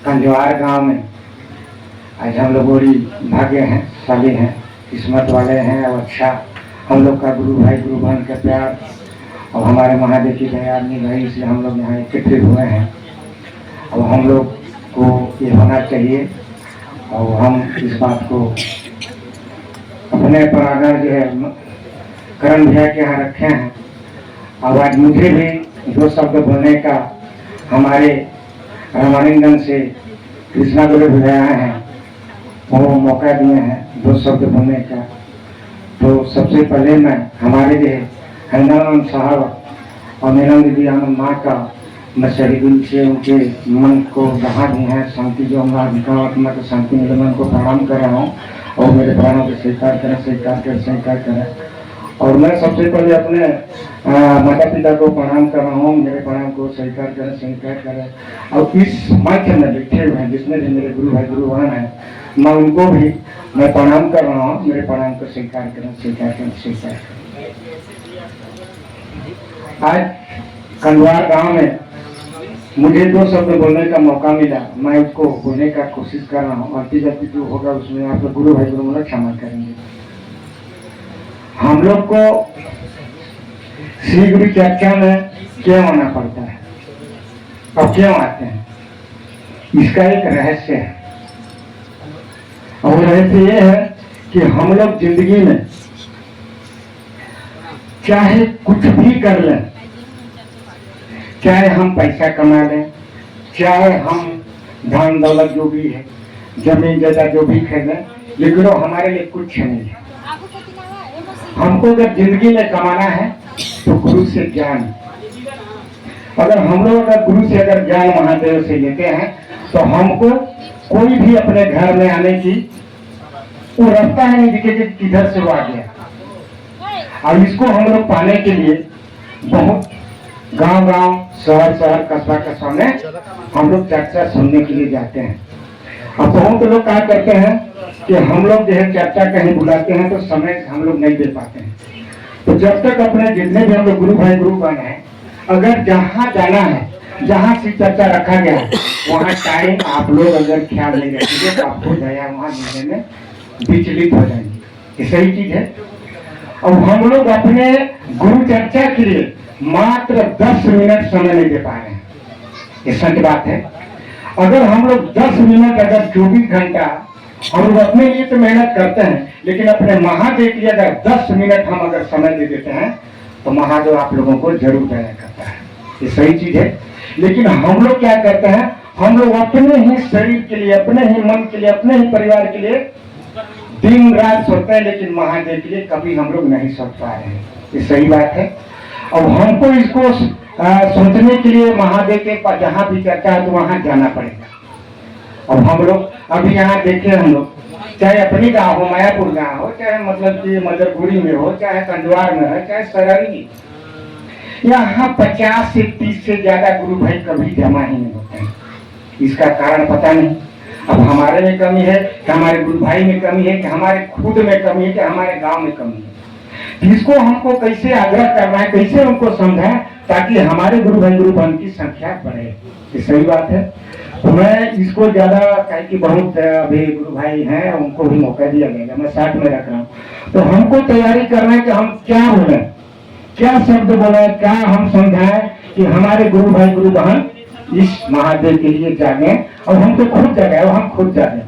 कंजवार गांव में आज हम लोग बड़ी भाग्य हैं, शाली हैं, किस्मत वाले हैं। और अच्छा हम लोग का गुरु भाई गुरु बहन का प्यार और हमारे महादेव की दया नहीं रही, इसलिए हम लोग यहाँ एकत्रित हुए हैं। अब हम लोग को ये होना चाहिए और हम इस बात को अपने परागर जो है करण भैया के यहाँ रखे हैं। और आज मुझे भी दो शब्द बोलने का हमारे रामानंदगंज से कृष्णा गुरु भैया हैं, वो मौका दिए हैं दो शब्द बोलने का। तो सबसे पहले मैं हमारे जो हंदानंद साहब और नीलम दीदी आनंद माँ का मैं सही दिल से उनके मन को जहाँ भी हैं शांति जो हमारा विकारात्मा को शांति मिले, मैं उनको प्रणाम कर रहा हूँ और मेरे प्राणों को स्वीकार करें। और मैं सबसे पहले अपने माता पिता को प्रणाम कर रहा हूँ, मेरे प्रणाम को स्वीकार करें। और इस मंच में बैठे हुए हैं जिसमें भी मेरे गुरु भाई गुरु बहन हैं, मैं उनको भी मैं प्रणाम कर रहा हूँ, मेरे प्रणाम को स्वीकार करें। आज कंजवार गांव में मुझे दो शब्द बोलने का मौका मिला, मैं उसको बोलने का कोशिश कर रहा हूँ। आती जाती जो होगा उसमें आप लोग गुरु भाई गुरु बहन क्षमा करेंगे। हम लोग को श्री गुरु चर्चा में क्यों आना पड़ता है और क्यों आते हैं, इसका एक रहस्य है। और रहस्य ये है कि हम लोग जिंदगी में चाहे कुछ भी कर लें, चाहे हम पैसा कमा लें, चाहे हम धन दौलत जो भी है, जमीन जायदाद जो भी खरीदें, लेकिन वो हमारे लिए कुछ नहीं है। हमको अगर जिंदगी में कमाना है तो गुरु से ज्ञान, अगर हम लोग अगर गुरु से अगर ज्ञान महादेव से लेते हैं तो हमको कोई भी अपने घर में आने की वो रास्ता है नहीं दिखेगा किधर से वो आ गया। और इसको हम लोग पाने के लिए बहुत गांव शहर कस्बा में हम लोग चर्चा सुनने के लिए जाते हैं। अब बहुत लोग क्या करते हैं कि हम लोग जो है चर्चा कहीं बुलाते हैं तो समय हम लोग नहीं दे पाते हैं। तो जब तक अपने जितने भी हम लोग गुरु भाई गुरु बहन हैं, अगर जहाँ जाना है, जहाँ से चर्चा रखा गया है, वहाँ टाइम आप लोग अगर ख्याल नहीं रखेंगे तो आपको दया वहाँ मिलने में विचलित हो जाएंगे। ये सही चीज है। और हम लोग अपने गुरु चर्चा के लिए मात्र 10 मिनट समय नहीं दे पा रहे हैं, ये सच बात है। अगर हम लोग 10 मिनट अगर 24 घंटा हम लोग अपने लिए तो मेहनत करते हैं, लेकिन अपने महादेव के लिए अगर 10 मिनट हम अगर समय दे देते हैं तो महादेव आप लोगों को जरूर दया करता है। ये सही चीज है। लेकिन हम लोग क्या करते हैं, हम लोग अपने ही शरीर के लिए, अपने ही मन के लिए, अपने ही परिवार के लिए दिन रात सोचते हैं, लेकिन महादेव के लिए कभी हम लोग नहीं सोच पा रहे हैं। ये सही बात है। और हमको इसको सोचने के लिए महादेव के पास जहाँ भी चर्चा है तो वहाँ जाना पड़ेगा। और हम लोग अभी यहाँ देखे, हम लोग चाहे अपनी गाँव हो, मायापुर गाँव हो, चाहे मतलब कि मदरपुरी में हो, चाहे कंजवार में हो, चाहे सररी, यहाँ 50 से 30 से ज्यादा गुरु भाई कभी जमा ही नहीं होते हैं। इसका कारण पता नहीं। अब हमारे में कमी है कि हमारे गुरु भाई में कमी है, कि हमारे खुद में कमी है, कि हमारे गांव में कमी है। इसको हमको कैसे आग्रह करना है, कैसे उनको समझाएं ताकि हमारे गुरु भाई गुरु बहन की संख्या बढ़े। ये सही बात है। तो मैं इसको ज्यादा कहीं कि बहुत अभी गुरु भाई हैं, उनको भी मौका दिया गया, मैं साथ में रख रहा हूँ। तो हमको तैयारी करना है कि हम क्या बोले, क्या शब्द बोले, क्या हम समझाएं कि हमारे गुरु भाई गुरु बहन इस महादेव के लिए जागे और हमको खुद जगाए और हम खुद जागे।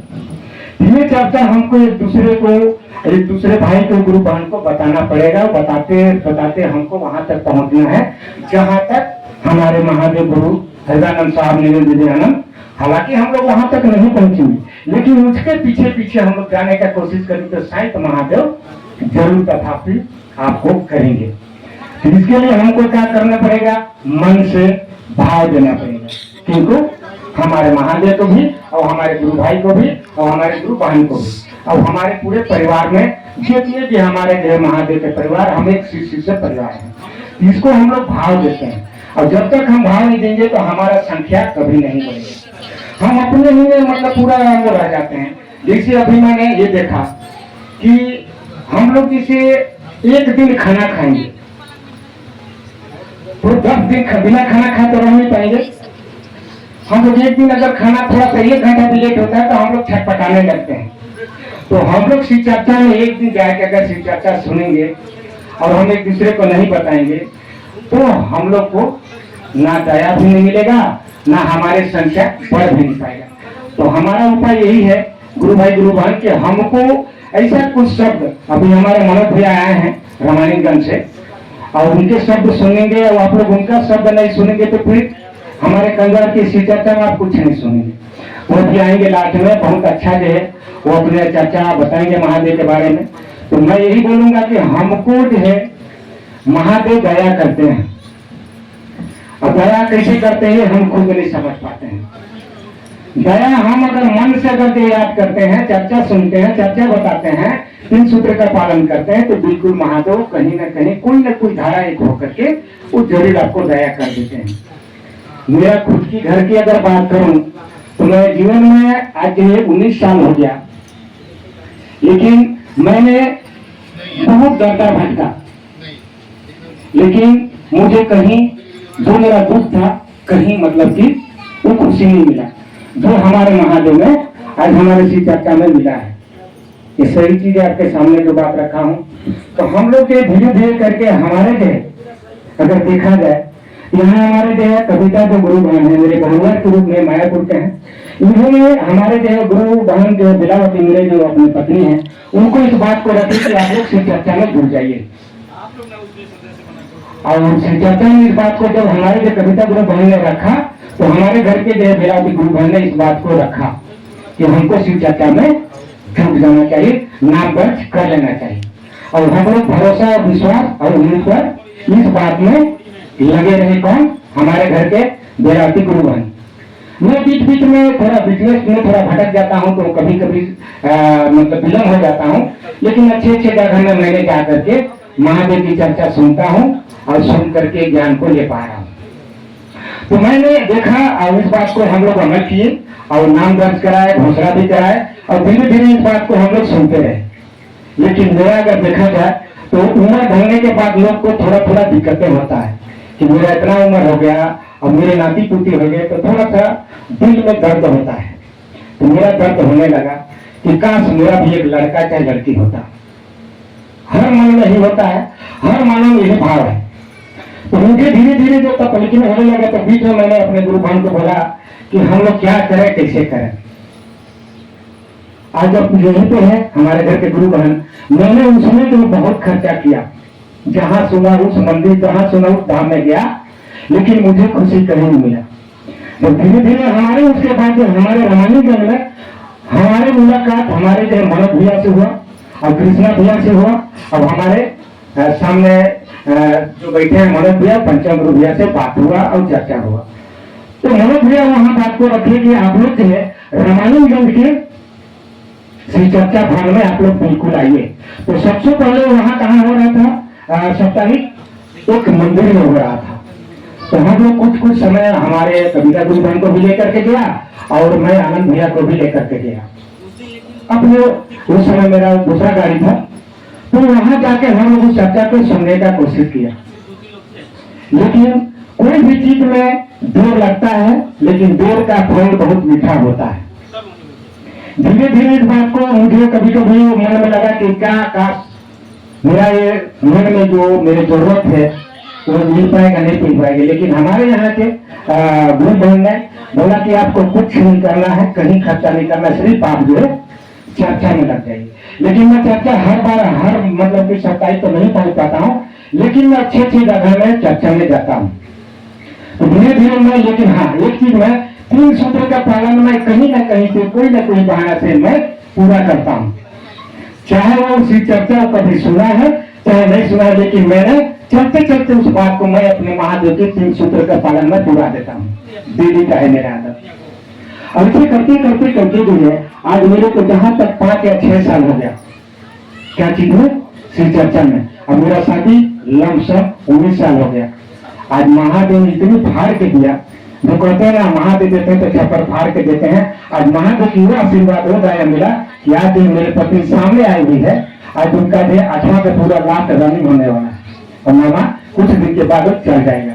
ये चर्चा हमको एक दूसरे भाई को गुरु बहन को बताना पड़ेगा। बताते बताते हमको वहां तक पहुंचना है जहां तक हमारे महादेव गुरु हृदयानंद साहब निरंजन। हालांकि हम लोग वहां तक नहीं पहुंचेंगे, लेकिन उसके पीछे पीछे हम लोग जाने का कोशिश करेंगे तो शायद महादेव जरूर तथापि आपको करेंगे। इसके लिए हमको क्या करना पड़ेगा, मन से भाव देना पड़ेगा, क्योंकि हमारे महादेव को भी और हमारे गुरु भाई को भी और हमारे गुरु बहन को भी और हमारे पूरे परिवार में जितने भी हमारे जो महादेव के परिवार, हम एक शिष्य से परिवार है, इसको हम लोग भाव देते हैं। और जब तक हम भाव नहीं देंगे तो हमारा संख्या कभी नहीं बढ़ेगी। हम अपने ही में मतलब पूरा वो रह जाते हैं। जैसे अभी मैंने ये देखा कि हम लोग जैसे एक दिन खाना खाएंगे तो 10 दिन बिना खाना खाए तो रह नहीं पाएंगे। हम लोग एक दिन अगर खाना थोड़ा सा 1 घंटा भी लेट होता है तो हम लोग छटपटाने लगते हैं। तो हम लोग शिव चर्चा में एक दिन जाके अगर शिव चर्चा सुनेंगे और हम एक दूसरे को नहीं बताएंगे तो हम लोग को ना दया भी नहीं मिलेगा, ना हमारे संख्या बढ़ भी नहीं पाएगा। तो हमारा उपाय यही है गुरु भाई गुरु बहन के, हमको ऐसा कुछ शब्द, अभी हमारे मनोज भैया आए हैं रामायणगंज से, और उनके शब्द सुनेंगे और आप लोग उनका शब्द नहीं सुनेंगे तो फिर हमारे कंजर की शिव चर्चा में आप कुछ नहीं सुनेंगे। वो भी आएंगे लास्ट में, बहुत अच्छा जो है वो अपने चर्चा बताएंगे महादेव के बारे में। तो मैं यही बोलूंगा कि हमको जो है महादेव दया करते हैं, और दया कैसे करते हैं हम खुद नहीं समझ पाते हैं। दया हम अगर मन से अगर याद करते हैं, चर्चा सुनते हैं, चर्चा बताते हैं, 3 सूत्र का पालन करते हैं तो बिल्कुल महादेव कहीं ना कहीं कोई ना कोई धारा एक होकर के वो जरूर आपको दया कर देते हैं। मेरा खुद की घर की अगर बात करूं तो मैं जीवन में आज 19 साल हो गया, लेकिन मैंने बहुत डरता भटका, लेकिन मुझे कहीं जो मेरा दुख था कहीं मतलब कि वो खुशी नहीं मिला जो हमारे महादेव में आज हमारे शिव चर्चा में मिला है। ये सही चीज है आपके सामने जो बात रखा हूं। तो हम लोग के धीरे धीरे करके हमारे जो अगर देखा जाए, यहाँ हमारे जो है कविता जो गुरु बहन है मेरे बहुवर के रूप में मायापुर के हैं, इन्होंने हमारे जो है गुरु बहन जो बिलावती मेरे जो अपनी पत्नी है उनको इस बात को रखी कि आप लोग शिव चर्चा में जुड़ जाइए। और शिव चर्चा में इस बात को जब हमारे जो कविता गुरु बहन ने रखा तो हमारे घर के जो बिलावती गुरु बहन ने इस बात को रखा कि हमको शिव चर्चा में जुट जाना चाहिए, नाम दर्ज कर लेना चाहिए। और हम लोग भरोसा और विश्वास और उम्मीद पर इस बात में लगे रहे। कौन? हमारे घर के बिलावती गुरु बहन। मैं बीच बीच में थोड़ा बिजनेस में थोड़ा भटक जाता हूँ तो कभी कभी मतलब विलम्ब हो जाता हूँ, लेकिन अच्छे अच्छे जगह में मैंने जा करके महादेव की चर्चा सुनता हूँ और सुन करके ज्ञान को ले पा रहा हूँ। तो मैंने देखा और इस बात को हम लोग अमल किए और नाम दर्ज कराए, घोषणा भी कराए और धीरे धीरे इस बात को हम लोग सुनते रहे। लेकिन मेरा अगर देखा जाए तो उम्र ढलने के बाद लोग को थोड़ा थोड़ा दिक्कतें होता है कि मेरा इतना उम्र हो गया और मेरे नाती पोती हो गए तो थोड़ा सा दिल में दर्द होता है। तो मेरा दर्द होने लगा कि काश मेरा भी एक लड़का चाहे लड़की होता। हर मन में ही होता है, हर मानव में यही भाव है। तो मुझे धीरे धीरे जो तकलीफ में होने लगा तो बीच में मैंने अपने गुरु बहन को बोला कि हम लोग क्या करें, कैसे करें। आज अब यही तो है हमारे घर के गुरु बहन, मैंने उसमें तो बहुत खर्चा किया, जहां सुना उस मंदिर, जहां सुना उस धाम में गया, लेकिन मुझे खुशी कहीं नहीं मिला। तो धीरे धीरे हमारे उसके बाद जो हमारे रामायणगंज में हमारे मुलाकात हमारे जो मनोज भैया से हुआ और कृष्णा भैया से हुआ और हमारे सामने जो बैठे हैं मनोज भैया, पंचम गुरु भैया से बात हुआ और चर्चा हुआ। तो मनोज भैया वहां बात को रखे कि आप लोग जो है रामायणगंज के श्री चर्चा भवन में आप लोग बिल्कुल आइए। तो सबसे पहले वहां कहाँ हो रहा था, साप्ताहिक एक मंदिर में हो रहा था। तो हम लोग कुछ समय हमारे कविता गुरु बहन को भी लेकर के गया और मैं आनंद भैया को भी लेकर के गया। अब जो उस समय मेरा दूसरा गाड़ी था तो वहां जाके हम लोग उस चर्चा को सुनने का कोशिश किया, लेकिन कोई भी चीज में देर लगता है, लेकिन देर का फल बहुत मीठा होता है। धीरे धीरे इस बात को मुझे कभी कभी मन में लगा कि क्या काश मेरा ये मन में जो मेरी जरूरत है वो मिल पाएगा, नहीं मिल पाएगी। लेकिन हमारे यहाँ के गुरु बहन ने बोला कि आपको कुछ नहीं करना है, कहीं खर्चा नहीं करना, सिर्फ आप जो है चर्चा में लग जाइए। लेकिन मैं चर्चा हर बार हर मतलब कि सप्ताहिक तो नहीं पहुंच पाता हूँ, लेकिन मैं अच्छी अच्छी जगह में चर्चा में जाता हूँ। तो धीरे धीरे मैं, लेकिन हाँ एक चीज मैं 3 सूत्र का पालन मैं कहीं ना कहीं से कोई ना कोई बहाना से मैं पूरा करता हूँ। चाहे वो उसी चर्चा कभी सुना है चाहे नहीं सुना है, लेकिन मैंने चलते चलते उस बात को मैं अपने महादेव के 3 सूत्र का पालन में पूरा देता हूँ। दीदी का है मेरा आदत। अब इसे करते करते करते जो है आज मेरे को जहां तक 5 या 6 साल हो गया, क्या चीज में, शिव चर्चा में। अब मेरा शादी लमसम 19 साल हो गया। आज महादेव इतनी फाड़ के दिया, जो कहते हैं ना महादेव देते हैं तो छप्पर फाड़ के देते हैं। आज महादेव की वो आशीर्वाद हो गया मिला कि आज मेरे पत्नी सामने आई हुई है। आज उनका जो 8वां का पूरा लास्ट रनिंग होने वाला है और मामा कुछ दिन के बाद चल जाएगा।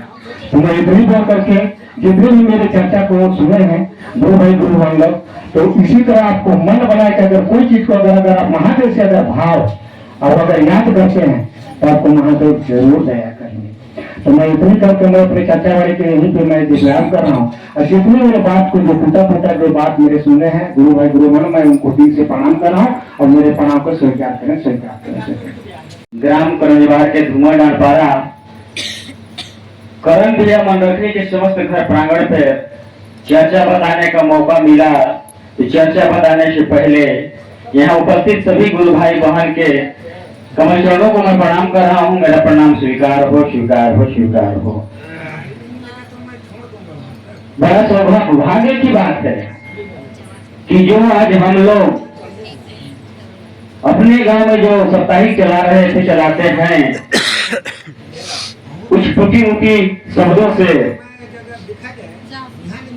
तो मैं इतनी बोल करके जितने भी मेरे चर्चा को सुने हैं गुरु भाई गुरु बांधव, तो इसी तरह आपको मन बना के अगर कोई चीज को अगर आप महादेव से अगर भाव और अगर याद करते हैं तो आपको महादेव जरूर दया करेंगे। तो मैं इतनी करके मैं अपने चर्चा वाले के यहीं पे मैं दिव्यांग कर रहा हूँ, और जितने मेरे बात को जो टूटा जो बात मेरे सुने हैं गुरु भाई गुरु मानो, मैं उनको दिल से प्रणाम कर रहा हूँ और मेरे प्रणाम को स्वीकार करें, स्वीकार करें। ग्राम करंजवार के धुआं डांडपारा करण भैया मंडोखरी के समस्त घर प्रांगण पे चर्चा बताने का मौका मिला। तो चर्चा बताने से पहले यहाँ उपस्थित सभी गुरु भाई बहन के कमल चरणों को मैं प्रणाम कर रहा हूँ। मेरा प्रणाम स्वीकार हो, स्वीकार हो, स्वीकार हो। बड़ा सौभाग्य की बात है कि जो आज हम लोग अपने गांव में जो साप्ताहिक चला रहे थे, चलाते हैं कुछ टूटी उटी शब्दों से,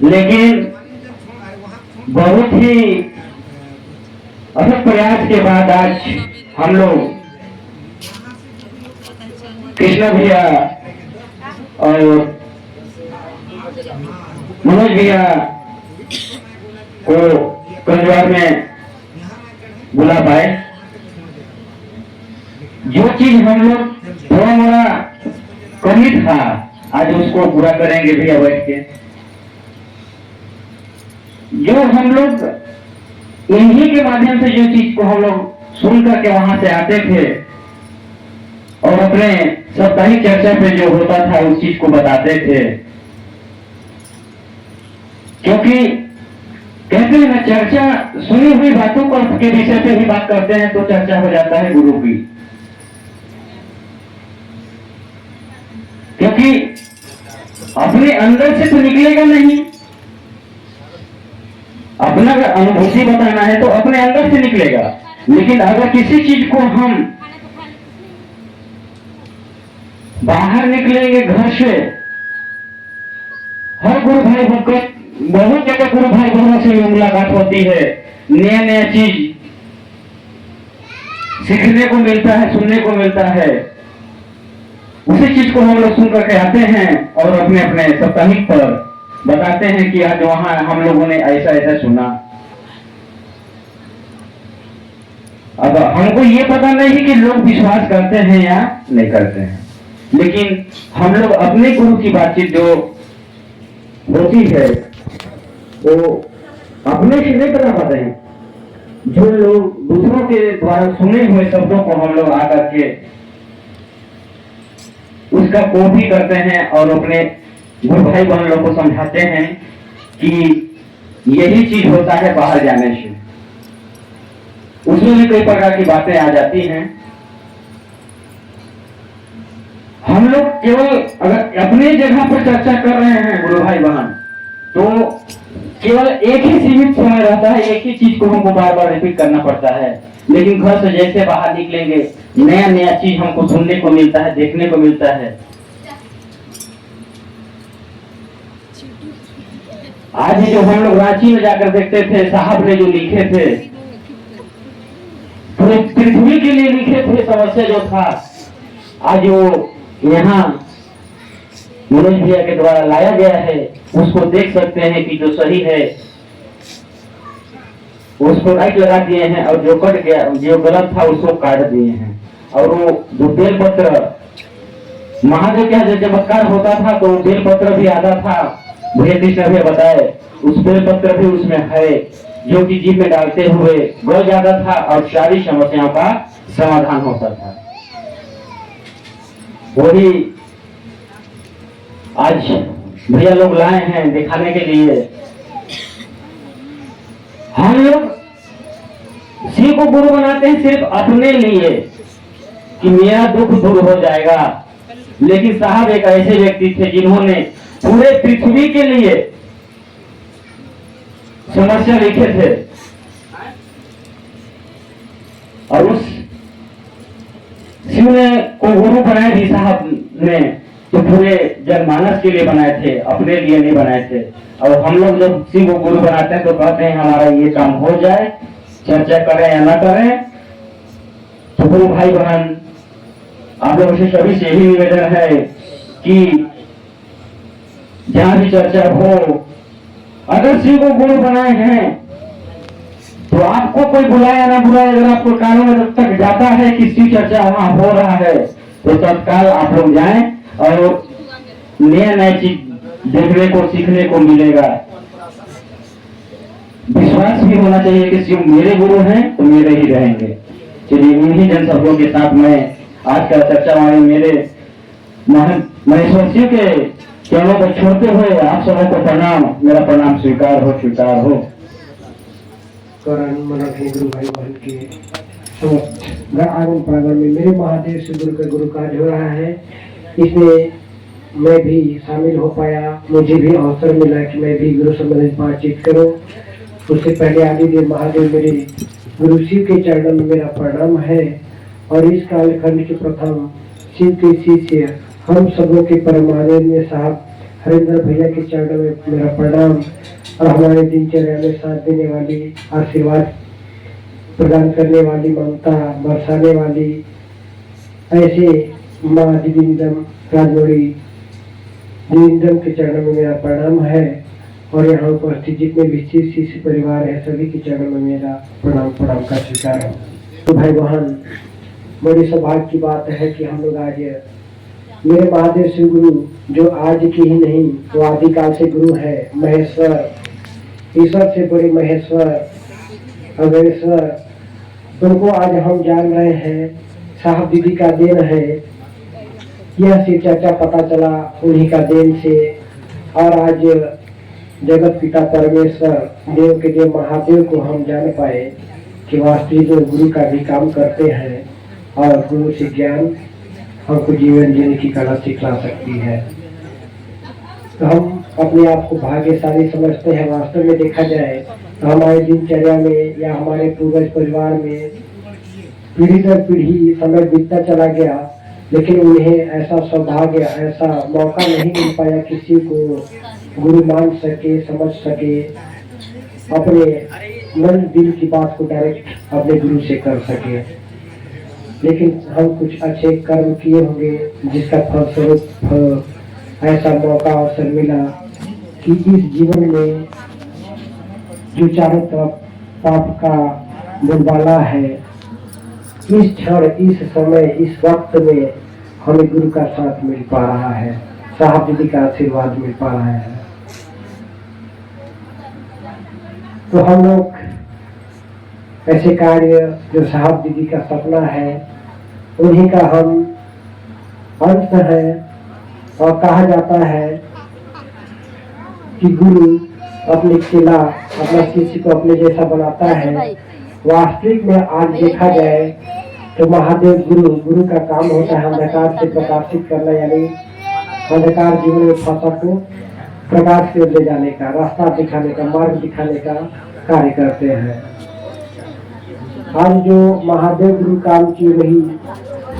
लेकिन बहुत ही अथक प्रयास के बाद आज हम लोग कृष्ण भैया और मनोज भैया को करंजवार में बुला पाए। जो चीज हम लोग थोड़ा मोड़ा कमी था आज उसको पूरा करेंगे भैया बैठ के। जो हम लोग इन्हीं के माध्यम से जो चीज को हम लोग सुन करके वहां से आते थे और अपने साप्ताहिक चर्चा पे जो होता था उस चीज को बताते थे, क्योंकि कहते हैं ना चर्चा सुनी हुई बातों को के विषय पे ही बात करते हैं तो चर्चा हो जाता है गुरु की। क्योंकि अपने अंदर से तो निकलेगा नहीं, अपना अगर अनुभूति बताना है तो अपने अंदर से निकलेगा। लेकिन अगर किसी चीज को हम बाहर निकलेंगे घर से, हर गुरु भाई बहुत जगह गुरु भाई बहनों से मुलाकात होती है, नया नया चीज सीखने को मिलता है, सुनने को मिलता है। उसी चीज को हम लोग सुन करके आते हैं और अपने अपने साप्ताहिक पर बताते हैं कि आज वहां हम लोगों ने ऐसा ऐसा सुना। अब हमको ये पता नहीं कि लोग विश्वास करते हैं या नहीं करते हैं, लेकिन हम लोग अपने गुरु की बातचीत जो होती है वो अपने से नहीं बता पाते हैं। जो लोग दूसरों के द्वारा सुने हुए शब्दों को हम लोग आकर के उसका कॉपी करते हैं और अपने गुरु भाई बहन लोग को समझाते हैं कि यही चीज होता है बाहर जाने से। उसमें भी कई प्रकार की बातें आ जाती हैं। हम लोग केवल अगर अपने जगह पर चर्चा कर रहे हैं गुरु भाई बहन, तो केवल एक ही सीमित समय रहता है, एक ही चीज को हमको बार बार रिपीट करना पड़ता है। लेकिन घर से जैसे बाहर निकलेंगे नया नया चीज हमको सुनने को मिलता है, देखने को मिलता है। आज जो हम लोग रांची में जाकर देखते थे, साहब ने जो लिखे थे पूरे पृथ्वी के लिए लिखे थे, समस्या जो था आज वो यहाँ मनोज भैया के द्वारा लाया गया है। उसको देख सकते हैं कि जो सही है उसको राइट लगा दिए हैं और जो कट गया, जो गलत था उसको काट दिए हैं। और वो जो बेलपत्र महादेव का जब चमत्कार होता था तो बेलपत्र भी आधा था, भैया कृष्ण भैया बताए, उस बेलपत्र भी उसमें है जो कि जीभ में डालते हुए गल जाता था और सारी समस्याओं का समाधान होता था। वही आज भैया लोग लाए हैं दिखाने के लिए। हम लोग शिव को गुरु बनाते हैं सिर्फ अपने लिए कि मेरा दुख दूर हो जाएगा, लेकिन साहब एक ऐसे व्यक्ति थे जिन्होंने पूरे पृथ्वी के लिए समस्या लिखे थे और उस शिव ने को गुरु बनाए भी साहब ने तो पूरे जनमानस के लिए बनाए थे, अपने लिए नहीं बनाए थे। और हम लोग जब शिव को गुरु बनाते हैं तो कहते हैं हमारा ये काम हो जाए, चर्चा करें या ना करें। तो गुरु भाई बहन आप लोगों से सभी से यही निवेदन है कि जहाँ भी चर्चा हो, अगर शिव को गुरु बनाए हैं तो आपको कोई बुलाया ना बुलाया, अगर आपको कानों में जब तक जाता है कि शिव चर्चा वहां हो रहा है तो तत्काल आप लोग जाएं और नया नया चीज देखने को सीखने को मिलेगा। विश्वास भी होना चाहिए कि शिव मेरे गुरु हैं तो मेरे ही रहेंगे। चलिए उन्हीं जन शब्दों के साथ मैं आज का चर्चा वाणी मेरे महेश्वर शिव के चरणों को छोड़ते हुए आप सबों को प्रणाम, मेरा प्रणाम स्वीकार हो। करण मनोहर गुरु भाई बहन के समस्त आगम प्रांगण में मेरे महादेव से गुरु का गुरु कार्य हो रहा है। इसमें मैं भी शामिल हो पाया, मुझे भी अवसर मिला कि मैं भी गुरु संबंधित बातचीत करूं। उससे पहले आदिदेव महादेव मेरे गुरु शिव के चरणों में मेरा प्रणाम है और इस कालखंड के प्रथम शिव के शिष्य हम सबों के परमानंद साहब हरिंदर भैया के चरणों में मेरा प्रणाम और हमारे दिनचर्या में साथ देने वाली, आशीर्वाद प्रदान करने वाली, ममता बरसाने वाली ऐसे माँ दिविंदम राजौरी दिविंदम के चरणों में मेरा प्रणाम है और यहाँ उपस्थित जितने भी शिष्य परिवार है सभी के चरणों में मेरा प्रणाम का स्वीकार है। तो भाई बहन, बड़ी सौभाग्य की बात है कि हम लोग आज मेरे महादेव शिव गुरु जो आज की ही नहीं वो आदिकाल से गुरु है, महेश्वर, ईश्वर से बड़े महेश्वर अग्रेश्वर, उनको आज हम जान रहे हैं। साहब दीदी का देन है, यह शिव चर्चा पता चला उन्हीं का देन से और आज जगत पिता परमेश्वर देव के देव महादेव को हम जान पाए कि वास्तविक गुरु का भी काम करते हैं और गुरु से ज्ञान हमको जीवन जीने की कला सिखला सकती है। तो हम अपने आप को भाग्यशाली समझते हैं। वास्तव में देखा जाए तो हमारे दिनचर्या में या हमारे पूर्वज परिवार में पीढ़ी दर पीढ़ी समय बीतता चला गया, लेकिन उन्हें ऐसा सौभाग्य, ऐसा मौका नहीं मिल पाया किसी को गुरु मान सके, समझ सके, अपने मन दिल की बात को डायरेक्ट अपने गुरु से कर सके। लेकिन हम कुछ अच्छे कर्म किए होंगे जिसका फलस्वरूप ऐसा मौका अवसर मिला कि इस जीवन में जो चारों तरफ पाप का बोलबाला है, इस क्षण, इस समय, इस वक्त में हमें गुरु का साथ मिल पा रहा है, साहब दीदी का आशीर्वाद मिल पा रहा है। तो हम लोग ऐसे कार्य जो साहब दीदी का सपना है उन्हीं का हम अंश है और कहा जाता है कि गुरु अपने चेला, अपने शिष्य को अपने जैसा बनाता है। वास्तविक में आज देखा जाए तो महादेव गुरु का काम होता है अंधकार से प्रकाशित करना, यानी अंधकार जीवन में फंसा को प्रकाश से ले जाने का, रास्ता दिखाने का, मार्ग दिखाने का कार्य करते हैं। आज जो महादेव गुरु काम किए वही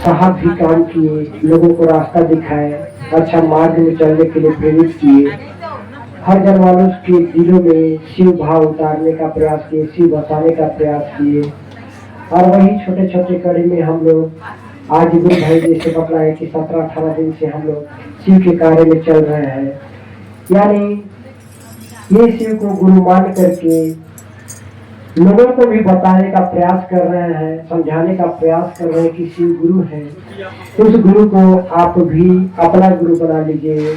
साहब भी काम किए, लोगों को रास्ता दिखाए, अच्छा मार्ग में चलने के लिए प्रेरित किए, हर जनमानुष के दिलों में शिव भाव उतारने का प्रयास किए, शिव बसाने का प्रयास किए। और वही छोटे छोटे कड़ी में हम लोग आज गुरु भाई जैसे बतलाए कि 17-18 दिन से हम लोग शिव के कार्य में चल रहे हैं, यानी ये शिव को गुरु मान करके लोगों को भी बताने का प्रयास कर रहे हैं, समझाने का प्रयास कर रहे हैं कि शिव गुरु है। उस गुरु को आप भी अपना गुरु बना लीजिए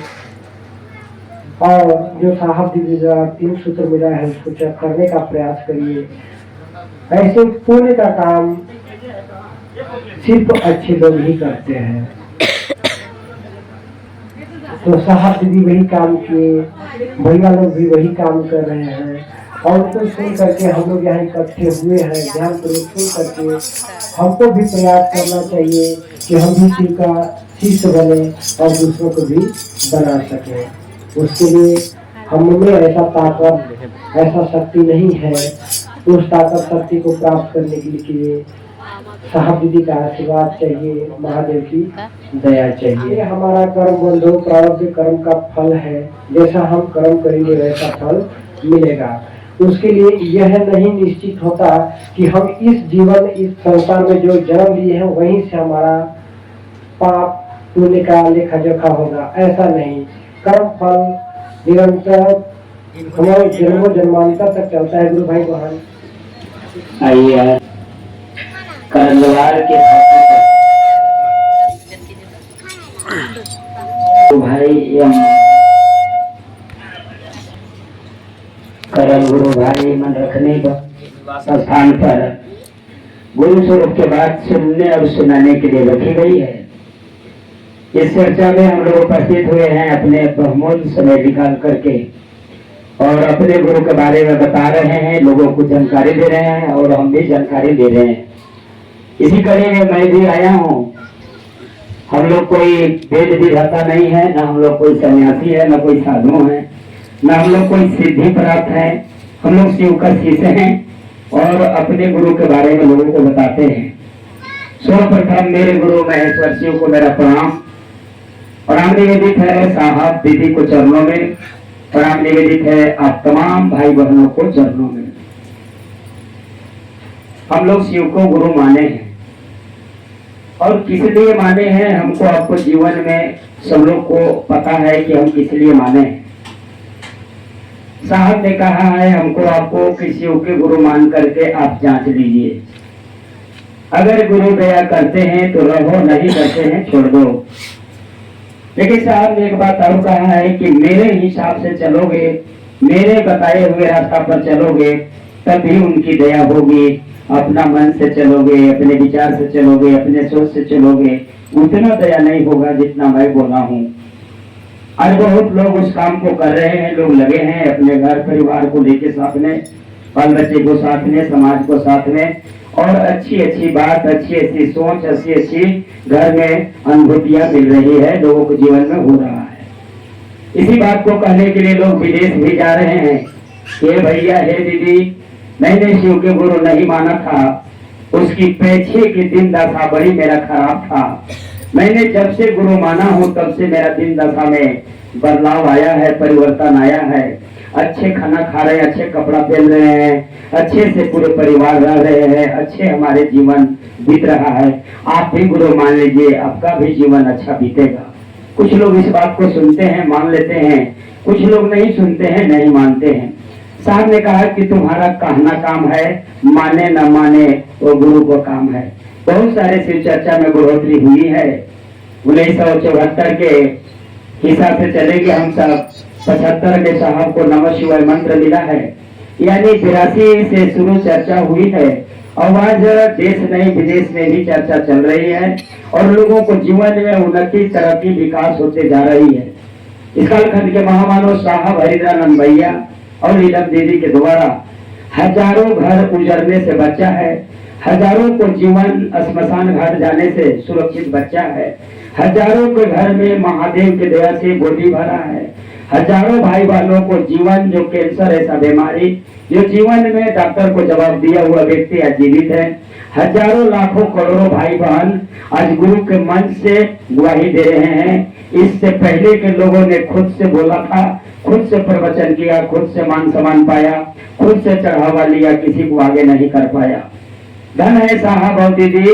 और जो साहब दीदी 3 सूत्र मिला है उसको चेक करने का प्रयास करिए। ऐसे पुण्य का काम सिर्फ अच्छे लोग ही करते हैं। तो साहब दीदी वही काम किए, भैया लोग भी वही काम कर रहे हैं और उनको सुन करके हम लोग यहाँ इकट्ठे हुए हैं। ध्यान पूर्वक सुन करके हमको भी प्रयास करना चाहिए कि हम भी शिव का शिष्य बने और दूसरों को भी बना सके। उसके लिए हम में ऐसा ताकत, ऐसा शक्ति नहीं है। उस ताकत शक्ति को प्राप्त करने के लिए साहब दीदी का आशीर्वाद चाहिए, महादेव की दया चाहिए। हमारा कर्म बंधु प्रारब्ध कर्म का फल है, जैसा हम कर्म करेंगे वैसा फल मिलेगा। उसके लिए यह नहीं निश्चित होता कि हम इस जीवन, इस संसार में जो जन्म लिए हैं वहीं से हमारा पाप पुण्य का लेखा जोखा होगा, ऐसा नहीं। कर्म फल निरंतर हमारे जन्मों जन्मांतर तक चलता है गुरु भाई बहन। आइए करंदवार के तो भाई करम गुरु भाई मन रखने का स्थान पर गुरु स्वरूप के बाद सुनने और सुनाने के लिए रखी गई है। इस चर्चा में हम लोग उपस्थित हुए हैं अपने बहुमूल्य समय निकाल करके और अपने गुरु के बारे में बता रहे हैं, लोगों को जानकारी दे रहे हैं और हम भी जानकारी दे रहे हैं। इसी कड़ी में मैं भी आया हूँ। हम लोग कोई वेद विधाता नहीं है, ना हम लोग कोई सन्यासी है, ना कोई साधु है, ना हम लोग कोई सिद्धि प्राप्त है। हम लोग शिव का शिष्य हैं और अपने गुरु के बारे में लोगों को बताते हैं। सर्वप्रथम मेरे गुरु महेश्वर शिव को मेरा प्रणाम निवेदित है। साहब दीदी को चरणों में प्रणाम निवेदित है। आप तमाम भाई बहनों को चरणों में। हम लोग शिव को गुरु माने हैं और किस लिए माने हैं हमको आपको जीवन में सब लोग को पता है कि हम किस लिए माने हैं। साहब ने कहा है हमको आपको कि शिव के गुरु मान करके आप जांच लीजिए। अगर गुरु दया करते हैं तो रहो, नहीं करते हैं छोड़ दो। लेकिन साहब ने एक बात और कहा है कि मेरे हिसाब से चलोगे, मेरे बताए हुए रास्ता पर चलोगे तभी उनकी दया होगी। अपना मन से चलोगे, अपने विचार से चलोगे, अपने सोच से चलोगे, उतना दया नहीं होगा जितना मैं बोला हूँ। आज बहुत लोग उस काम को कर रहे हैं, लोग लगे हैं अपने घर परिवार को लेके साथ में, बाल बच्चे को साथ में, समाज को साथ में, और अच्छी अच्छी बात, अच्छी अच्छी सोच, अच्छी अच्छी घर में अनुभूतियां मिल रही है, लोगों के जीवन में हो रहा है। इसी बात को कहने के लिए लोग विदेश भी जा रहे हैं। हे भैया, हे दीदी, मैंने शिव के गुरु नहीं माना था, उसकी पीछे की दिन दशा बड़ी मेरा खराब था। मैंने जब से गुरु माना हूँ तब से मेरा दिन दशा में बदलाव आया है, परिवर्तन आया है। अच्छे खाना खा रहे हैं, अच्छे कपड़ा पहन रहे हैं, अच्छे से पूरे परिवार रह रहे हैं, अच्छे हमारे जीवन बीत रहा है। आप भी गुरु मान लीजिए, आपका भी जीवन अच्छा बीतेगा। कुछ लोग इस बात को सुनते हैं, मान लेते हैं, कुछ लोग नहीं सुनते हैं, नहीं मानते हैं। साहब ने कहा कि तुम्हारा कहना काम है, माने न माने वो गुरु को काम है। बहुत सारे शिव चर्चा में बढ़ोतरी हुई है। 1974 के हिसाब से चलेंगे हम सब, 75 में साहब को नमः शिवाय मंत्र मिला है, यानी 82 से शुरू चर्चा हुई है और आज देश नहीं विदेश में भी चर्चा चल रही है और लोगों को जीवन में उन्नति, तरक्की, विकास होते जा रही है। इस कालखंड के महामानव साहब हरिद्रानंद भैया और नीलम दीदी के द्वारा हजारों घर उजड़ने से बचा है, हजारों को जीवन श्मशान घाट जाने से सुरक्षित बचा है, हजारों के घर में महादेव की दया से गोदी भरा है, हजारों भाई बहनों को जीवन, जो कैंसर ऐसा बीमारी जो जीवन में डॉक्टर को जवाब दिया हुआ व्यक्ति आज जीवित है, हजारों लाखों करोड़ों भाई बहन आज गुरु के मंच से गवाही दे रहे हैं। इससे पहले के लोगों ने खुद से बोला था, खुद से प्रवचन किया, खुद से मान सम्मान पाया, खुद से चढ़ावा लिया, किसी को आगे नहीं कर पाया। धन है साहब और दीदी,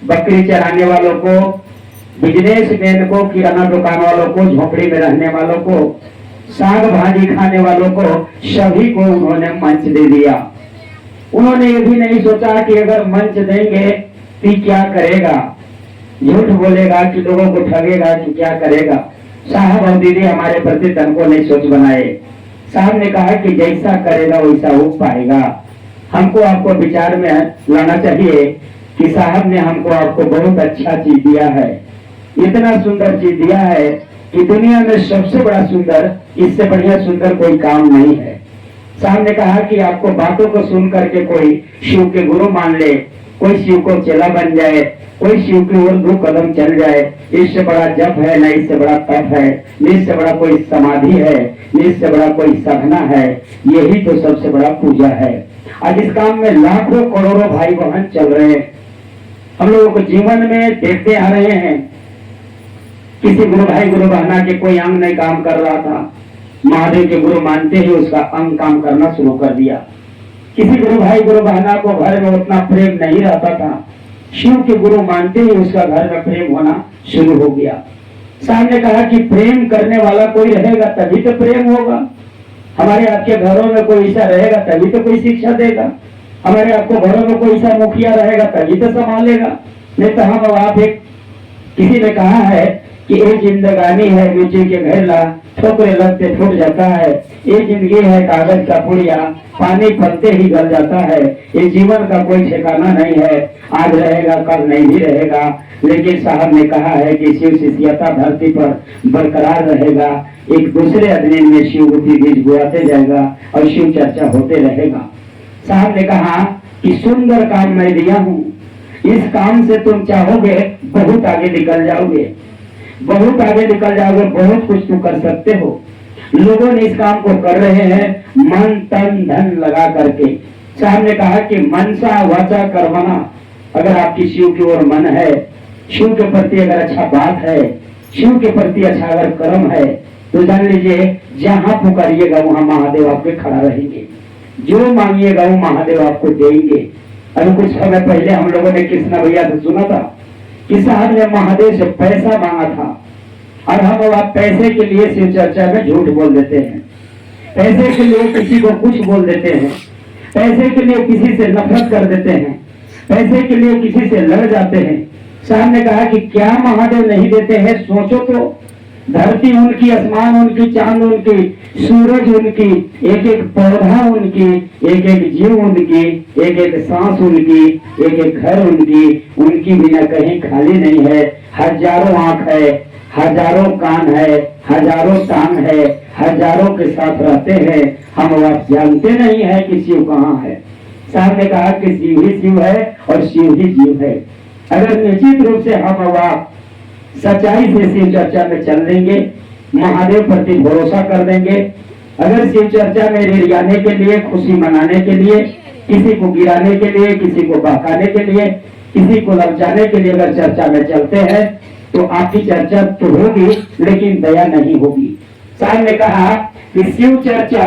बकरी चराने वालों को, बिजनेसमैन को, किराना दुकान वालों को, झोपड़ी में रहने वालों को, साग भाजी खाने वालों को, सभी को उन्होंने मंच दे दिया। उन्होंने ये भी नहीं सोचा कि अगर मंच देंगे तो क्या करेगा, झूठ बोलेगा कि लोगों को ठगेगा कि क्या करेगा। साहब और दीदी हमारे प्रति तन को नहीं सोच बनाए। साहब ने कहा कि जैसा करेगा वैसा हो पाएगा। हमको आपको विचार में लाना चाहिए कि साहब ने हमको आपको बहुत अच्छा चीज दिया है, इतना सुंदर चीज दिया है कि दुनिया में सबसे बड़ा सुंदर, इससे बढ़िया सुंदर कोई काम नहीं है। साहब ने कहा कि आपको बातों को सुन करके कोई शिव के गुरु मान ले, कोई शिव को चेला बन जाए, कोई शिव की ओर 2 कदम चल जाए, इससे बड़ा जप है, न इससे बड़ा तप है, न इससे बड़ा कोई समाधि है, न इससे बड़ा कोई साधना है। यही तो सबसे बड़ा पूजा है। आज इस काम में लाखों करोड़ों भाई बहन चल रहे हैं। हम लोगों को जीवन में देखते आ रहे हैं, किसी गुरु भाई गुरु बहना के कोई अंग नहीं काम कर रहा था, महादेव के गुरु मानते ही उसका अंग काम करना शुरू कर दिया। किसी गुरु भाई गुरु बहना को घर में उतना प्रेम नहीं रहता था, शिव के गुरु मानते ही उसका घर में प्रेम होना शुरू हो गया। साहब ने कहा कि प्रेम करने वाला कोई रहेगा तभी तो प्रेम होगा। हमारे आपके घरों में कोई ऐसा रहेगा तभी तो कोई शिक्षा देगा। हमारे आपको घरों में कोई ऐसा मुखिया रहेगा तभी तो संभालेगा। नहीं तो हम आप एक किसी ने कहा है कि ये जिंदगानी है मिट्टी के घेरला, ठोकरे लगते फूट जाता है। ये जिंदगी है कागज का पुड़िया, पानी पड़ते ही गल जाता है। ये जीवन का कोई ठिकाना नहीं है, आज रहेगा कल नहीं भी रहेगा। लेकिन साहब ने कहा है कि शिव शिष्यता धरती पर बरकरार रहेगा। एक दूसरे अध्ययन में शिव बुद्धि बीज बोआते जाएगा और शिव चर्चा होते रहेगा। साहब ने कहा कि सुंदर काम मैं दिया हूँ, इस काम से तुम चाहोगे बहुत आगे निकल जाओगे, बहुत आगे निकल जाओगे, बहुत कुछ तुम कर सकते हो। लोगों ने इस काम को कर रहे हैं मन तन धन लगा करके। साहब ने कहा कि मनसा वाचा कर्मणा, अगर आपकी शिव की ओर मन है, शिव के प्रति अगर अच्छा बात है, शिव के प्रति अच्छा अगर कर्म है, तो जान लीजिए जहां पुकारिएगा वहां महादेव आपके खड़ा रहेंगे। जो मांगिएगा वो महादेव आपको देंगे। अभी कुछ समय पहले हम लोगों ने कृष्णा भैया से सुना था कि साहब ने महादेव से पैसा मांगा था, और हम आप पैसे के लिए शिव चर्चा में झूठ बोल देते हैं, पैसे के लिए किसी को कुछ बोल देते हैं, पैसे के लिए किसी से नफरत कर देते हैं, पैसे के लिए किसी से लड़ जाते हैं। साहब ने कहा कि क्या महादेव नहीं देते हैं? सोचो तो, धरती उनकी, आसमान उनकी, चांद उनकी, सूरज उनकी, एक एक पौधा उनकी, एक एक जीव उनकी, एक एक सांस उनकी, एक एक घर उनकी, उनकी बिना कहीं खाली नहीं है। हजारों आंख है, हजारों कान है, हजारों टांग है, हजारों के साथ रहते हैं। हम आप जानते नहीं है कि शिव कहाँ है। साहब ने कहा कि शिव ही शिव है और शिव ही जीव है। अगर निश्चित रूप से हम आप सच्चाई से शिव चर्चा में चल देंगे, महादेव प्रति भरोसा कर देंगे, अगर शिव चर्चा में रिड़ाने के लिए, खुशी मनाने के लिए, किसी को गिराने के लिए, किसी को बहकाने के लिए, किसी को ललचाने के लिए अगर चर्चा में चलते हैं तो आपकी चर्चा तो होगी लेकिन दया नहीं होगी। साहब ने कहा कि शिव चर्चा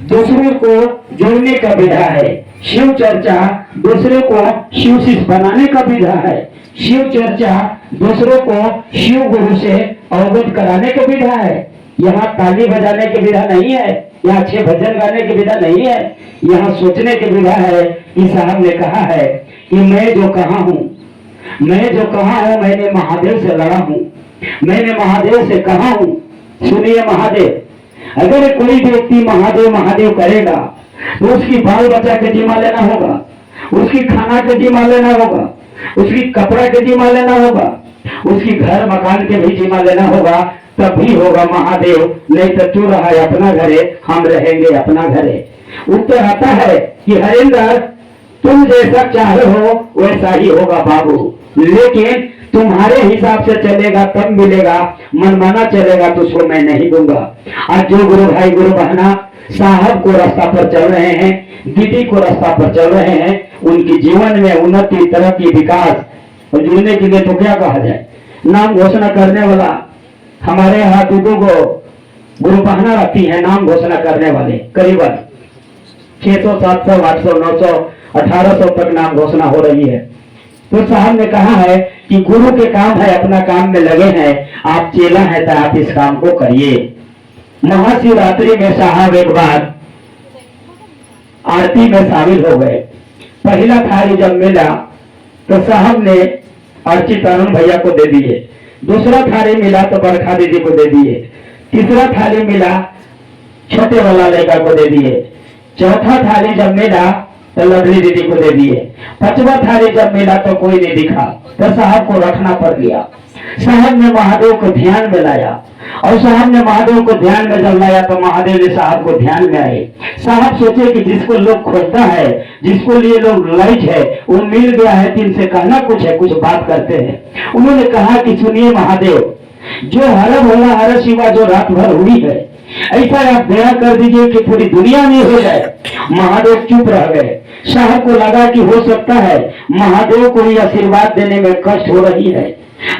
दूसरों को जोड़ने का विधा है, शिव चर्चा दूसरे को शिव शिष्य बनाने का विधा है, शिव चर्चा दूसरों को शिव गुरु से अवगत कराने का विधा है। यहाँ ताली बजाने की विधा नहीं है, यहाँ अच्छे भजन गाने की विधा नहीं है, यहाँ सोचने की विधा है कि साहब ने कहा है कि मैं जो कहा हूँ, मैं जो कहा हूँ, मैंने महादेव से लड़ा हूँ, मैंने महादेव से कहा हूँ। सुनिए महादेव, अगर कोई व्यक्ति महादेव महादेव करेगा तो उसकी बाल बच्चा के जिम्मा लेना होगा, उसकी खाना के जिम्मा लेना होगा, उसकी कपड़ा के जिम्मा लेना होगा, उसकी घर मकान के भी जिम्मा लेना होगा, तभी होगा महादेव। नहीं तो तू रहा है अपना घरे, हम रहेंगे अपना घरे। उत्तर आता है कि हरिंदर तुम जैसा चाहे हो वैसा ही होगा बाबू, लेकिन तुम्हारे हिसाब से चलेगा तब मिलेगा, मनमाना चलेगा तो उसको मैं नहीं दूंगा। आज जो गुरु भाई गुरु बहना साहब को रास्ता पर चल रहे हैं, दीदी को रास्ता पर चल रहे हैं, उनकी जीवन में उन्नति, तरक्की, विकास और जुड़ने के लिए तो क्या कहा जाए, नाम घोषणा करने वाला। हमारे यहाँ दीदों को गुरु बहना रखती है नाम घोषणा करने वाले, करीबन 600, 700, 800, 900, 1800 तक नाम घोषणा हो रही है। तो साहब ने कहा है कि गुरु के काम है, अपना काम में लगे हैं, आप चेला है तो आप इस काम को करिए। महाशिवरात्रि में साहब एक बार आरती में शामिल हो गए। पहला थाली जब मिला तो साहब ने अर्चित आनंद भैया को दे दिए, दूसरा थाली मिला तो बरखा दीदी को दे दिए, तीसरा थाली मिला छोटे वाला लड़का को दे दिए, चौथा थाली जब मिला तो लवली दीदी को दे दिए, पांचवा थाली जब मिला तो कोई नहीं दिखा, तो साहब को रखना पड़ गया। साहब ने महादेव को ध्यान में लाया, और साहब ने महादेव को ध्यान में जब लाया तो महादेव ने साहब को ध्यान में आए। साहब सोचे कि जिसको लोग खोजता है, जिसको लिए लोग लाइट है, वो मिल गया है, तो इनसे कहना कुछ है, कुछ बात करते हैं। उन्होंने कहा कि सुनिए महादेव, जो हर भोला हर शिवा जो रात भर हुई है, ऐसा आप दया कर दीजिए कि पूरी दुनिया में हो जाए। महादेव चुप रह गए। साहब को लगा कि हो सकता है महादेव को ये आशीर्वाद देने में कष्ट हो रही है,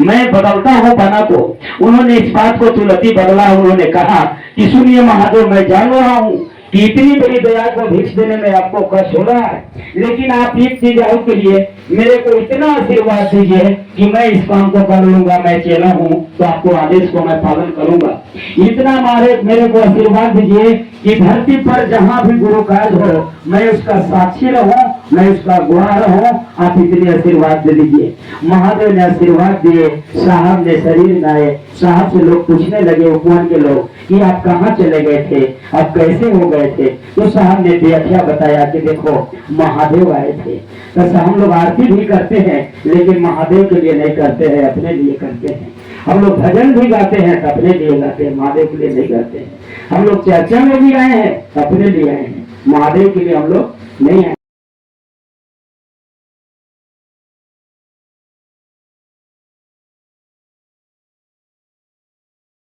मैं बदलता हूँ बना को। उन्होंने इस बात को तुलसी बदला। उन्होंने कहा कि सुनिए महादेव, मैं जान रहा हूँ कि इतनी बड़ी दया को भिक्ष देने में आपको कष्ट हो रहा है, लेकिन आप एक चीज और के लिए मेरे को इतना आशीर्वाद दीजिए कि मैं इस काम को कर लूंगा, मैं चेला हूँ तो आपको आदेश को मैं पालन करूंगा। इतना मेरे को आशीर्वाद दीजिए कि धरती पर जहाँ भी गुरु कार्य हो मैं उसका साक्षी रहूं, मैं उसका गुआह रहूं। आप इतने आशीर्वाद दे दीजिए। महादेव ने आशीर्वाद दिए, साहब ने शरीर लाए। साहब से लोग पूछने लगे, उपवन के लोग, कि आप कहाँ चले गए थे, आप कैसे हो गए थे? तो साहब ने व्याख्या बताया कि देखो महादेव आए थे। तो हम लोग आरती भी करते हैं लेकिन महादेव के लिए नहीं करते हैं, अपने लिए करते हैं। हम लोग भजन भी गाते हैं तो अपने लिए गाते हैं, महादेव के लिए नहीं गाते हैं। हम लोग चर्चा में भी आए हैं अपने लिए आए हैं, महादेव के लिए हम लोग नहीं आए।